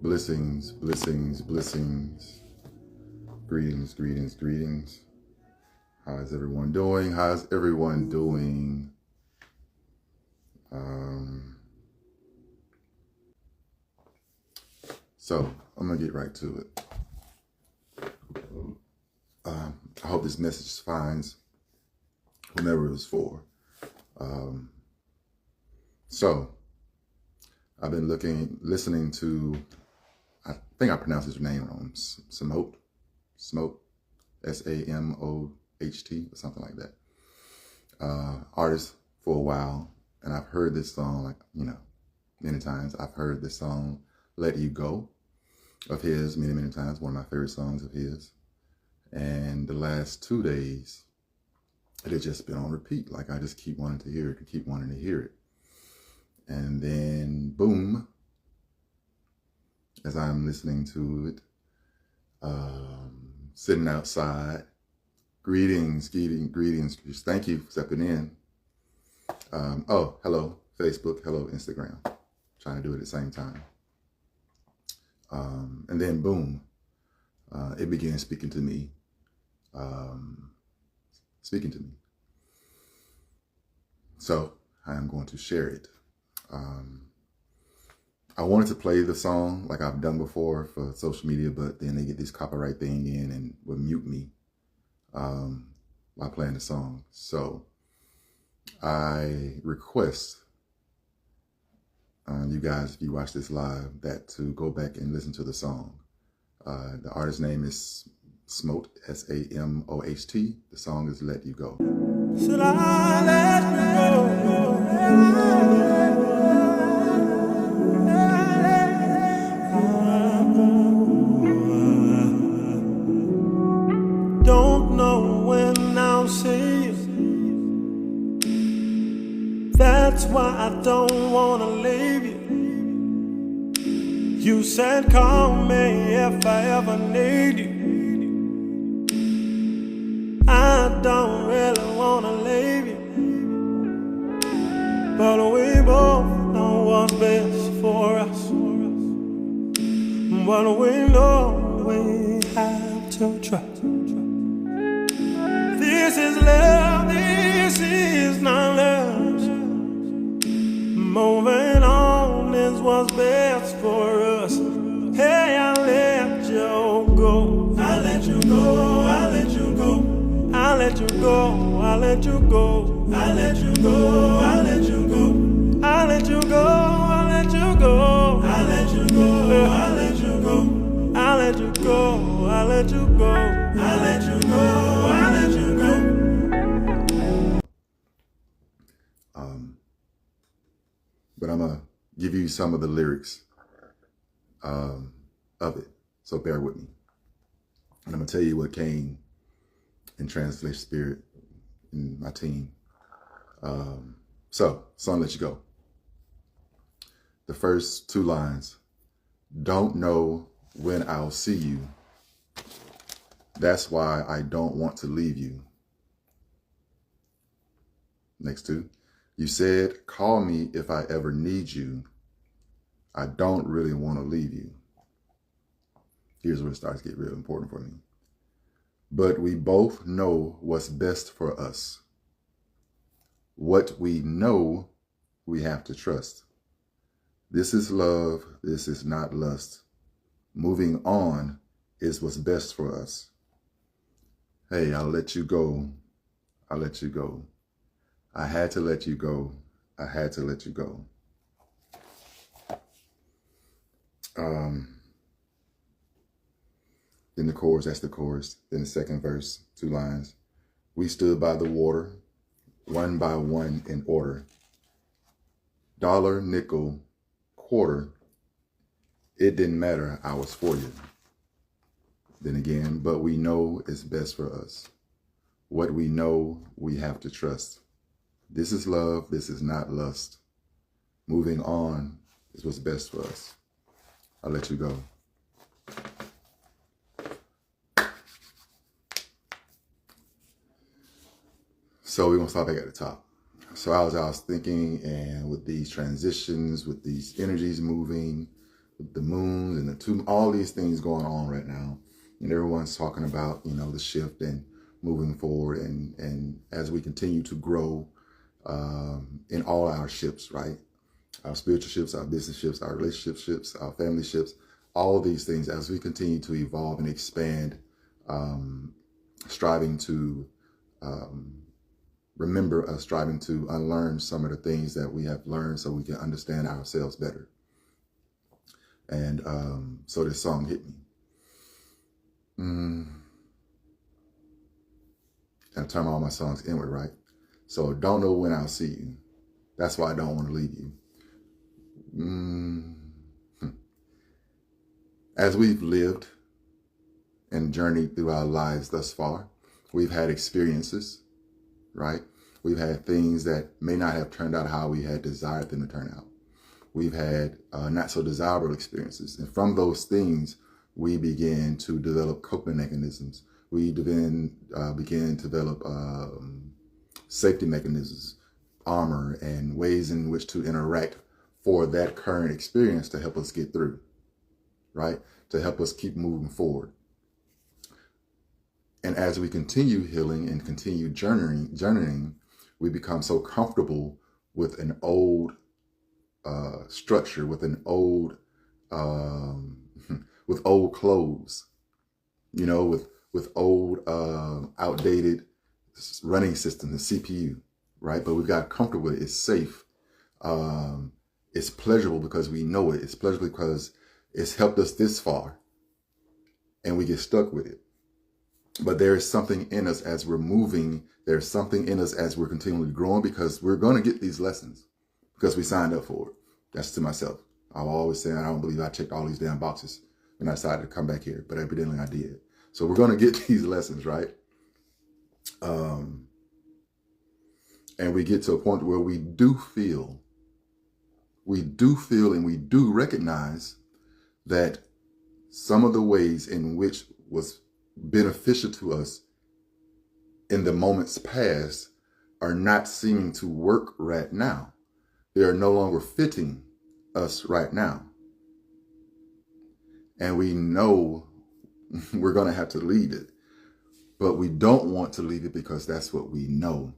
Blessings, blessings, blessings. Greetings, greetings, greetings. How is everyone doing? How's everyone doing? So I'm gonna get right to it. I hope this message finds whomever it was for. So I've been listening to, I think I pronounced his name wrong, Samoht, S-A-M-O-H-T, or something like that. Artist for a while, and I've heard this song, many times. I've heard this song, Let You Go, of his, many, many times. One of my favorite songs of his. And the last 2 days, it had just been on repeat. Like, I just keep wanting to hear it, keep wanting to hear it. And then, boom, as I'm listening to it, sitting outside, greetings. Thank you for stepping in. Oh, hello, Facebook, hello, Instagram. Trying to do it at the same time. And then, boom, it began speaking to me. So I am going to share it. I wanted to play the song like I've done before for social media, but then they get this copyright thing in and will mute me while playing the song. So I request you guys, if you watch this live, that to go back and listen to the song. The artist's name is Samoht, S-A-M-O-H-T. The song is Let You Go. Should I let you go? Don't know when I'll see you. That's why I don't wanna leave you. You said call me if I ever need you. I don't really wanna leave you, but we both know what's best for us. But we know we have to trust. This is love, this is not love. Moving on is what's best for us. Hey, I'll let you go. I'll let you go, I'll let you go. I'll let you go, I'll let you go. I'll let you go, I'll let you go. I'll let you go, I'll let you go. I'll let you go, I'll let you go. I'll let you go, I'll let you go. I'll let you go, I'll let you go. But I'm gonna give you some of the lyrics of it, so bear with me. And I'm gonna tell you what came in Translation Spirit in my team. So, song Let You Go. The first 2 lines. Don't know when I'll see you. That's why I don't want to leave you. Next 2. You said, call me if I ever need you. I don't really want to leave you. Here's where it starts to get real important for me. But we both know what's best for us. What we know, we have to trust. This is love. This is not lust. Moving on is what's best for us. Hey, I'll let you go. I'll let you go. I had to let you go. I had to let you go. Then the chorus, that's the chorus. Then the second verse, 2 lines. We stood by the water, one by one in order. Dollar, nickel, quarter. It didn't matter, I was for you. Then again, but we know it's best for us. What we know, we have to trust. This is love, this is not lust. Moving on is what's best for us. I'll let you go. So we're gonna start back at the top. So I was thinking, and with these transitions, with these energies moving, with the moon and the two, all these things going on right now. And everyone's talking about, the shift and moving forward. And as we continue to grow in all our ships, right? Our spiritual ships, our business ships, our relationship ships, our family ships, all these things, as we continue to evolve and expand, striving to striving to unlearn some of the things that we have learned so we can understand ourselves better. And so this song hit me. I turn all my songs inward, right? So don't know when I'll see you. That's why I don't want to leave you. As we've lived and journeyed through our lives thus far, we've had experiences, right? We've had things that may not have turned out how we had desired them to turn out. We've had not so desirable experiences. And from those things, we began to develop coping mechanisms. We began to develop safety mechanisms, armor, and ways in which to interact for that current experience to help us get through, right? To help us keep moving forward. And as we continue healing and continue journeying, we become so comfortable with an old structure, with an old, with old clothes, with old, outdated running systems, the CPU, right? But we've got comfortable with it. It's safe. It's pleasurable because we know it. It's pleasurable because it's helped us this far, and we get stuck with it. But there is something in us as we're moving. There's something in us as we're continually growing, because we're going to get these lessons because we signed up for it. That's to myself. I'll always say, I don't believe I checked all these damn boxes when I decided to come back here, but evidently I did. So we're going to get these lessons, right? And we get to a point where we do feel and we do recognize that some of the ways in which was beneficial to us in the moments past are not seeming to work right now. They are no longer fitting us right now. And we know we're going to have to leave it, but we don't want to leave it because that's what we know.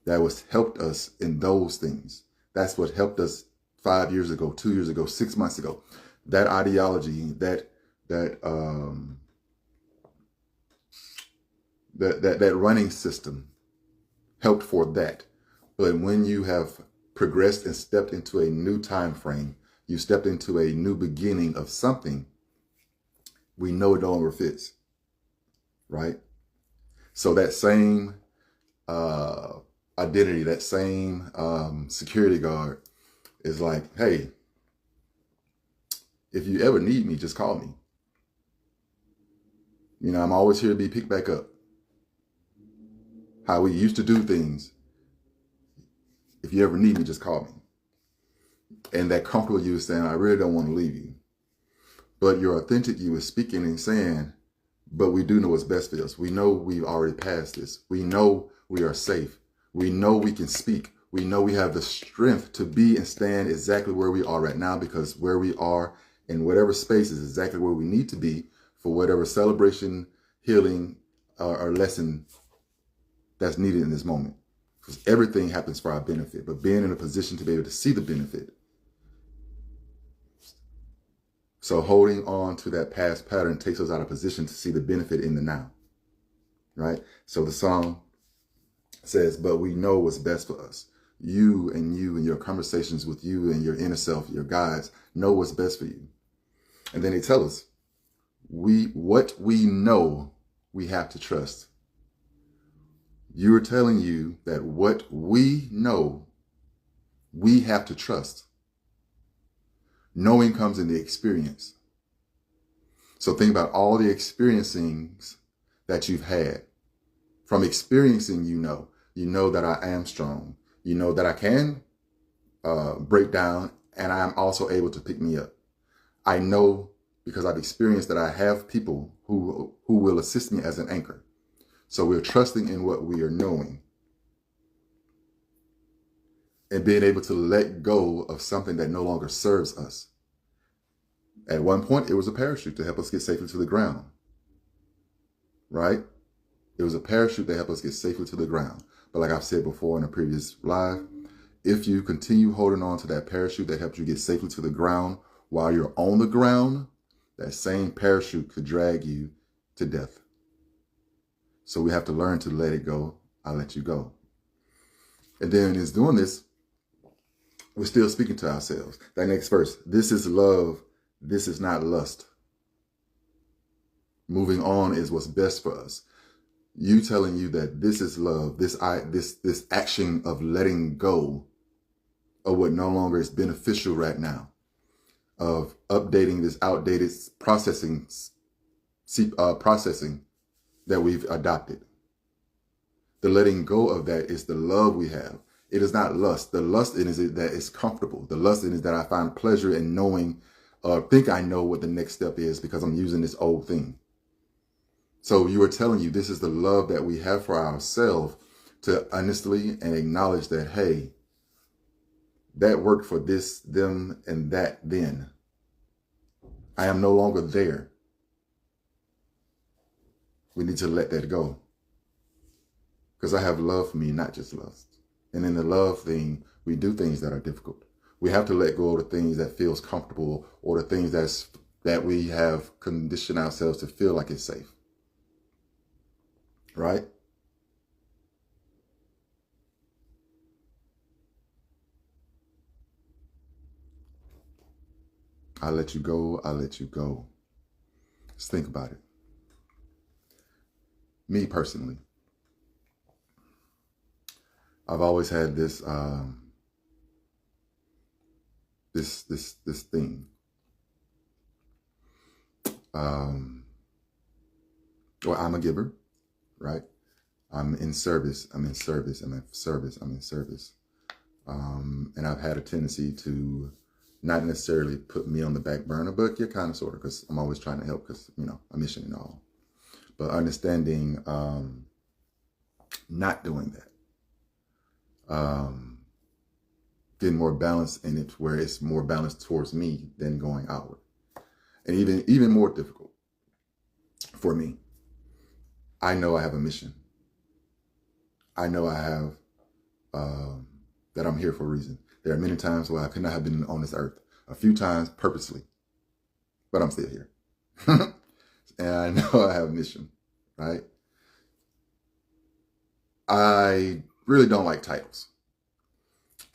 That was helped us in those things. That's what helped us 5 years ago, 2 years ago, 6 months ago. That ideology, that running system helped for that. But when you have progressed and stepped into a new time frame, you stepped into a new beginning of something, we know it no longer fits, right? So that same identity, that same security guard is like, hey, if you ever need me, just call me. I'm always here to be picked back up. How we used to do things. If you ever need me, just call me. And that comfortable you is saying, I really don't want to leave you. But your authentic you is speaking and saying, but we do know what's best for us. We know we've already passed this. We know we are safe. We know we can speak. We know we have the strength to be and stand exactly where we are right now, because where we are in whatever space is exactly where we need to be for whatever celebration, healing, or lesson that's needed in this moment. Because everything happens for our benefit, but being in a position to be able to see the benefit. So holding on to that past pattern takes us out of position to see the benefit in the now, right? So the song says, but we know what's best for us. You and your conversations with you and your inner self, your guides, know what's best for you. And then they tell us, what we know we have to trust. You're telling you that what we know we have to trust. Knowing comes in the experience. So think about all the experiencings that you've had. From experiencing, you know that I am strong. You know that I can break down, and I am also able to pick me up. I know because I've experienced that I have people who will assist me as an anchor. So we're trusting in what we are knowing and being able to let go of something that no longer serves us. At one point, it was a parachute to help us get safely to the ground, right? It was a parachute to help us get safely to the ground. But like I've said before in a previous live, if you continue holding on to that parachute that helped you get safely to the ground while you're on the ground, that same parachute could drag you to death. So we have to learn to let it go. I let you go. And then in doing this, we're still speaking to ourselves. That next verse, this is love. This is not lust. Moving on is what's best for us. You telling you that this is love, this action of letting go of what no longer is beneficial right now, of updating this outdated processing that we've adopted. The letting go of that is the love we have. It is not lust. The lust in is that it's comfortable. The lust in is that I find pleasure in knowing, think I know what the next step is because I'm using this old thing. So you are telling you this is the love that we have for ourselves, to honestly and acknowledge that, hey, that worked for this, them, and that then. I am no longer there. We need to let that go. Because I have love for me, not just lust. And in the love thing, we do things that are difficult. We have to let go of the things that feels comfortable, or the things that we have conditioned ourselves to feel like it's safe. Right? I let you go. I let you go. Just think about it. Me personally, I've always had this this thing. Well, I'm a giver, right? I'm in service. I'm in service. I'm in service. I'm in service. And I've had a tendency to not necessarily put me on the back burner, but yeah, kind of, sort of, because I'm always trying to help, because, you know, a mission and all. But understanding not doing that. Getting more balance in it, where it's more balanced towards me than going outward. And even more difficult for me. I know I have a mission. I know I have, that I'm here for a reason. There are many times where I could not have been on this earth. A few times purposely. But I'm still here. And I know I have a mission, right? I really don't like titles.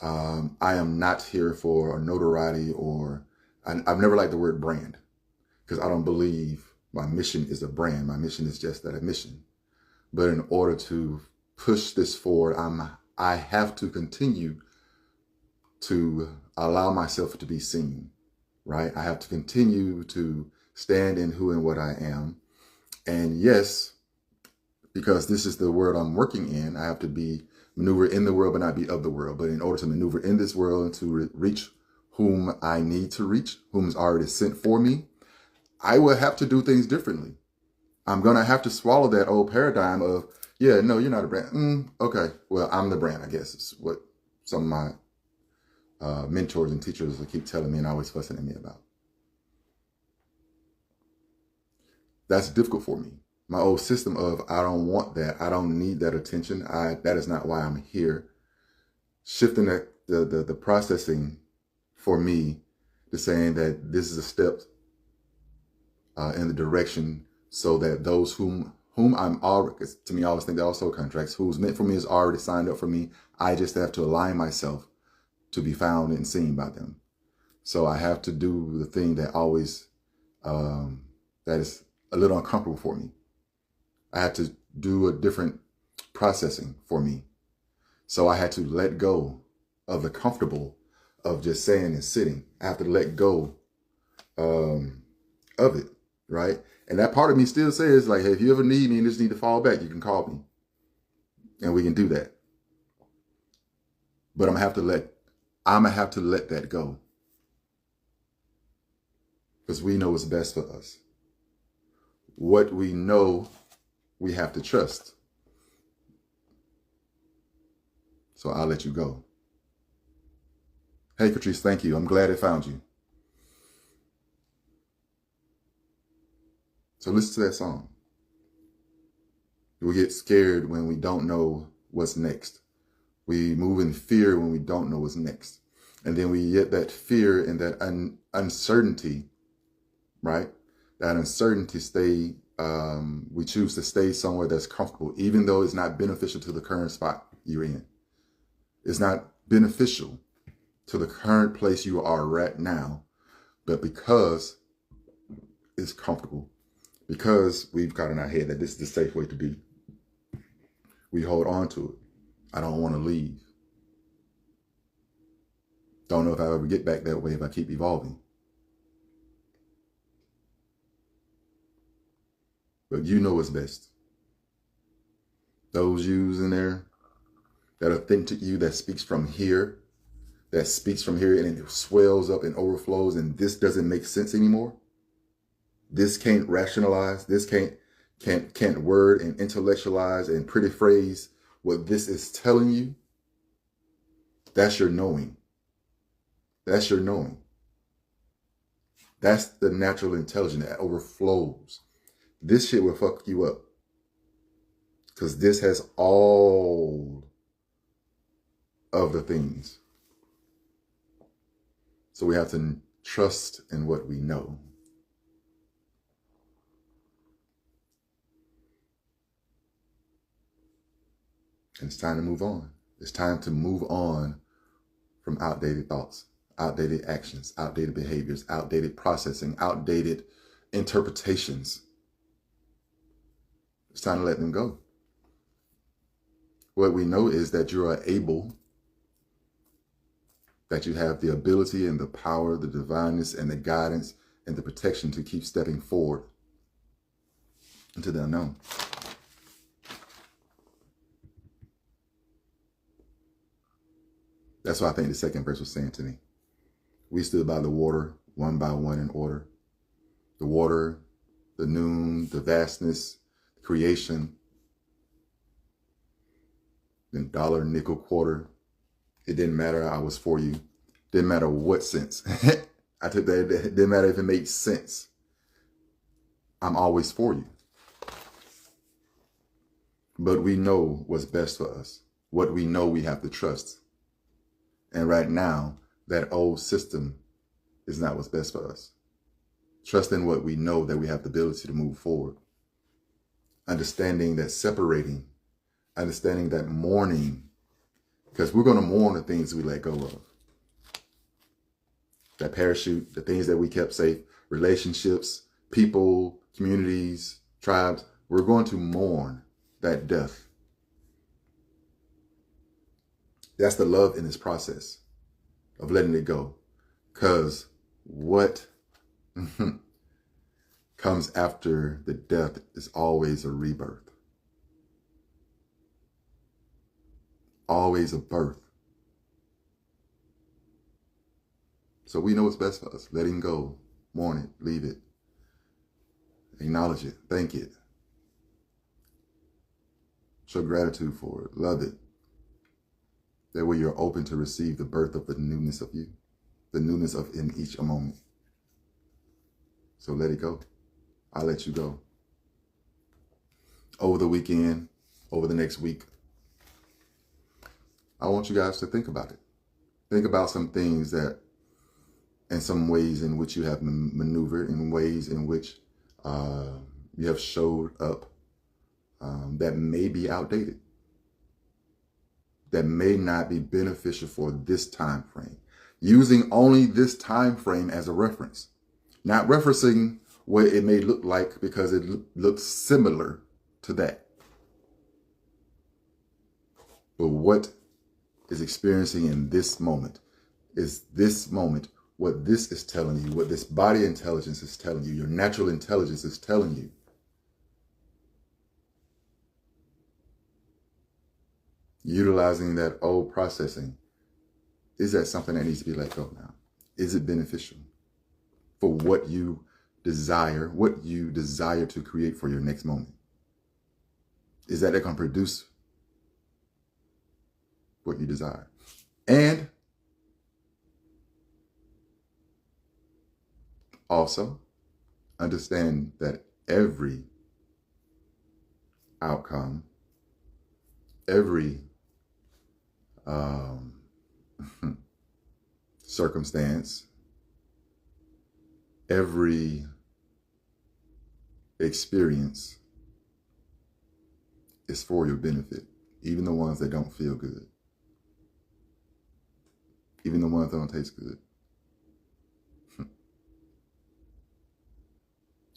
I am not here for a notoriety, or I've never liked the word brand, because I don't believe my mission is a brand. My mission is just that, a mission. But in order to push this forward, I have to continue to allow myself to be seen, right? I have to continue to stand in who and what I am. And yes, because this is the world I'm working in, I have to be maneuver in the world, but not be of the world. But in order to maneuver in this world and to reach whom I need to reach, whom is already sent for me, I will have to do things differently. I'm going to have to swallow that old paradigm of, yeah, no, you're not a brand. Okay, well, I'm the brand, I guess, is what some of my mentors and teachers will keep telling me and always fussing at me about. That's difficult for me. My old system of, I don't want that. I don't need that attention. That is not why I'm here. Shifting the processing for me to saying that this is a step in the direction, so that those whom I'm already, because to me, I always think they're also contracts, who's meant for me is already signed up for me. I just have to align myself to be found and seen by them. So I have to do the thing that always, that is a little uncomfortable for me. I had to do a different processing for me. So I had to let go of the comfortable of just saying and sitting. I have to let go of it, right? And that part of me still says, like, hey, if you ever need me and just need to fall back, you can call me. And we can do that. But I'm gonna have to let that go. Because we know what's best for us. What we know, we have to trust. So I'll let you go. Hey, Catrice, thank you. I'm glad I found you. So listen to that song. We get scared when we don't know what's next. We move in fear when we don't know what's next. And then we get that fear and that uncertainty, right? That uncertainty we choose to stay somewhere that's comfortable, even though it's not beneficial to the current spot you're in. It's not beneficial to the current place you are right now, but because it's comfortable, because we've got in our head that this is the safe way to be, we hold on to it. I don't want to leave. Don't know if I'll ever get back that way if I keep evolving. But you know what's best. Those yous in there, that authentic you that speaks from here, and it swells up and overflows, and this doesn't make sense anymore. This can't rationalize. This can't word and intellectualize and pretty phrase what this is telling you. That's your knowing. That's your knowing. That's the natural intelligence that overflows. This shit will fuck you up. Because this has all of the things. So we have to trust in what we know. And it's time to move on. It's time to move on from outdated thoughts, outdated actions, outdated behaviors, outdated processing, outdated interpretations. It's time to let them go. What we know is that you are able, that you have the ability and the power, the divineness and the guidance and the protection to keep stepping forward into the unknown. That's what I think the second verse was saying to me. We stood by the water, one by one in order. The water, the noon, the vastness, creation, then dollar, nickel, quarter. It didn't matter. I was for you. Didn't matter what sense. I took that. It didn't matter if it made sense. I'm always for you. But we know what's best for us. What we know we have to trust. And right now, that old system is not what's best for us. Trust in what we know, that we have the ability to move forward. Understanding that separating, understanding that mourning, because we're going to mourn the things we let go of. That parachute, the things that we kept safe, relationships, people, communities, tribes, we're going to mourn that death. That's the love in this process of letting it go. Because what comes after the death is always a rebirth. Always a birth. So we know what's best for us. Letting go. Mourn it. Leave it. Acknowledge it. Thank it. Show gratitude for it. Love it. That way you're open to receive the birth of the newness of you. The newness of in each moment. So let it go. I'll let you go. Over the weekend, over the next week, I want you guys to think about it. Think about some things that, and some ways in which you have maneuvered, in ways in which you have showed up that may be outdated, that may not be beneficial for this time frame. Using only this time frame as a reference, not referencing what it may look like because it looks similar to that. But what is experiencing in this moment is this moment, what this is telling you, what this body intelligence is telling you, your natural intelligence is telling you. Utilizing that old processing, is that something that needs to be let go now? Is it beneficial for what you desire to create for your next moment? Is that it going to produce what you desire? And also understand that every outcome, every circumstance, every experience is for your benefit, even the ones that don't feel good, even the ones that don't taste good.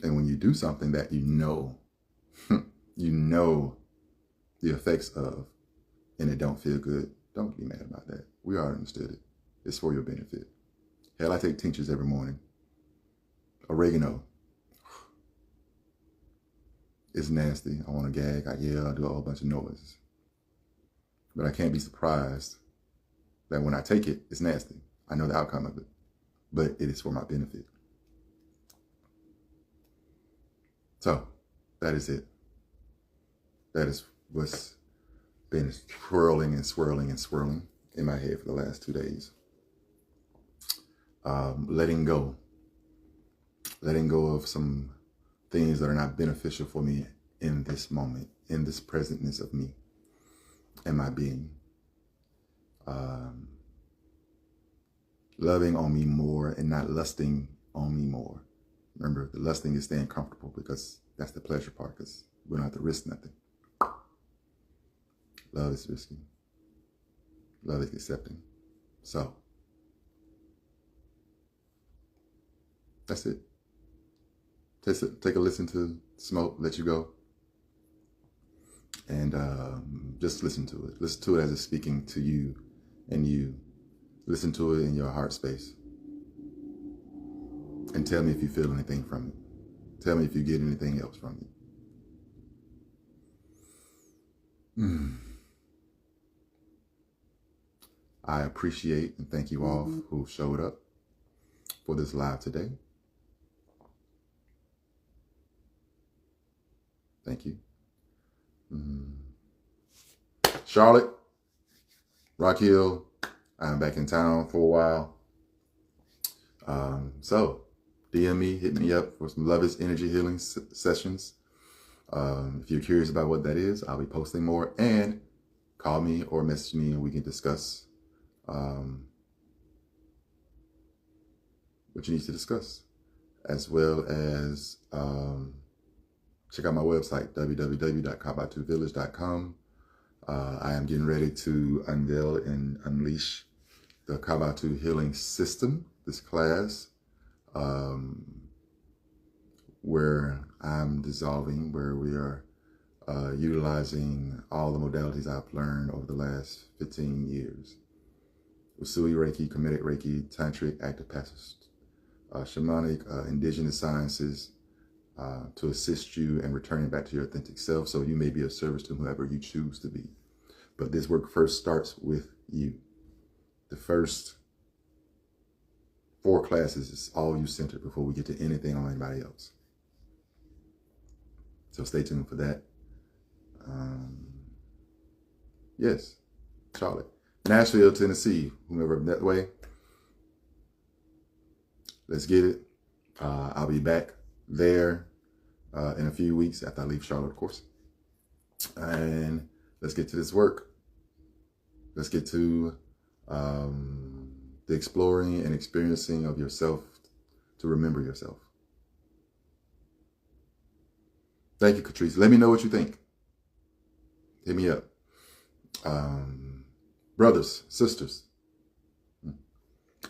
And when you do something that you know the effects of, and it don't feel good, don't be mad about that. We already understood it. It's for your benefit. Hell, I take tinctures every morning. Oregano. It's nasty. I want to gag, I yell, I do a whole bunch of noises. But I can't be surprised that when I take it, it's nasty. I know the outcome of it, but it is for my benefit. So that is it. That is what's been swirling and swirling and swirling in my head for the last 2 days. Letting go of some things that are not beneficial for me in this moment, in this presentness of me and my being. Loving on me more and not lusting on me more. Remember, the lusting is staying comfortable, because that's the pleasure part, because we don't have to risk nothing. Love is risking. Love is accepting. So, that's it. Take a listen to Samoht, Let You Go. And just listen to it. Listen to it as it's speaking to you and you. Listen to it in your heart space. And tell me if you feel anything from it. Tell me if you get anything else from it. I appreciate and thank you all who showed up for this live today. Thank you. Charlotte, Rock Hill, I'm back in town for a while. So DM me, hit me up for some Lovist energy healing sessions. If you're curious about what that is, I'll be posting more, and call me or message me and we can discuss what you need to discuss, as well as check out my website, www.KaBaTuVillage.com. I am getting ready to unveil and unleash the KaBaTu healing system, this class, where I'm dissolving, where we are utilizing all the modalities I've learned over the last 15 years. Usui Reiki, Kemetic Reiki, Tantric, Active Passive, Shamanic, Indigenous Sciences, to assist you in returning back to your authentic self, so you may be of service to whoever you choose to be. But this work first starts with you. The first 4 classes is all you centered before we get to anything on anybody else. So stay tuned for that. Yes, Charlotte. Nashville, Tennessee, whomever that way. Let's get it. I'll be back there in a few weeks after I leave Charlotte, of course. And let's get to this work. Let's get to the exploring and experiencing of yourself, to remember yourself. Thank you, Catrice. Let me know what you think. Hit me up. Brothers, sisters,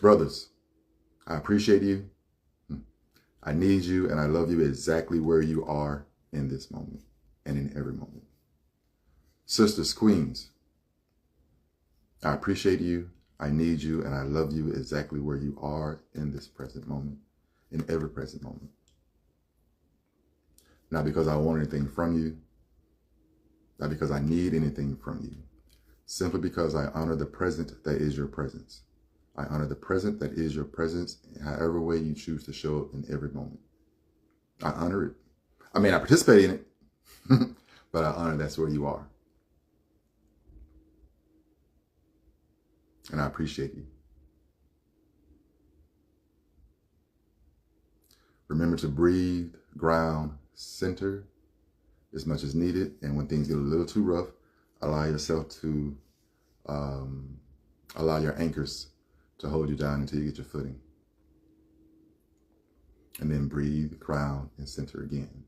brothers, I appreciate you. I need you, and I love you exactly where you are in this moment and in every moment. Sisters, queens, I appreciate you, I need you, and I love you exactly where you are in this present moment, in every present moment. Not because I want anything from you, not because I need anything from you, simply because I honor the present that is your presence. I honor the present that is your presence in however way you choose to show up in every moment. I honor it. I may not participate in it, but I honor that's where you are. And I appreciate you. Remember to breathe, ground, center as much as needed. And when things get a little too rough, allow yourself to, allow your anchors to hold you down until you get your footing. And then breathe, ground, and center again.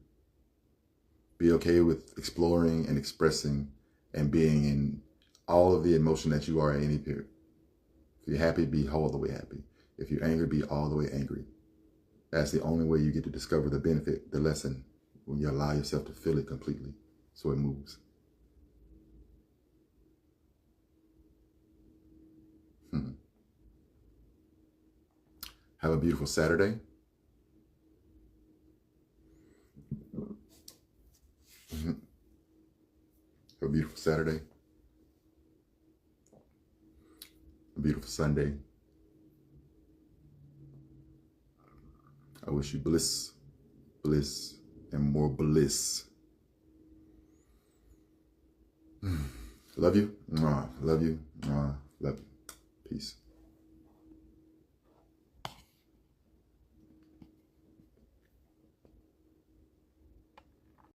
Be okay with exploring and expressing and being in all of the emotion that you are at any period. If you're happy, be all the way happy. If you're angry, be all the way angry. That's the only way you get to discover the benefit, the lesson, when you allow yourself to feel it completely so it moves. Have a beautiful Saturday. Have a beautiful Saturday. A beautiful Sunday. I wish you bliss, bliss, and more bliss. Love you. Love you. Love you. Peace.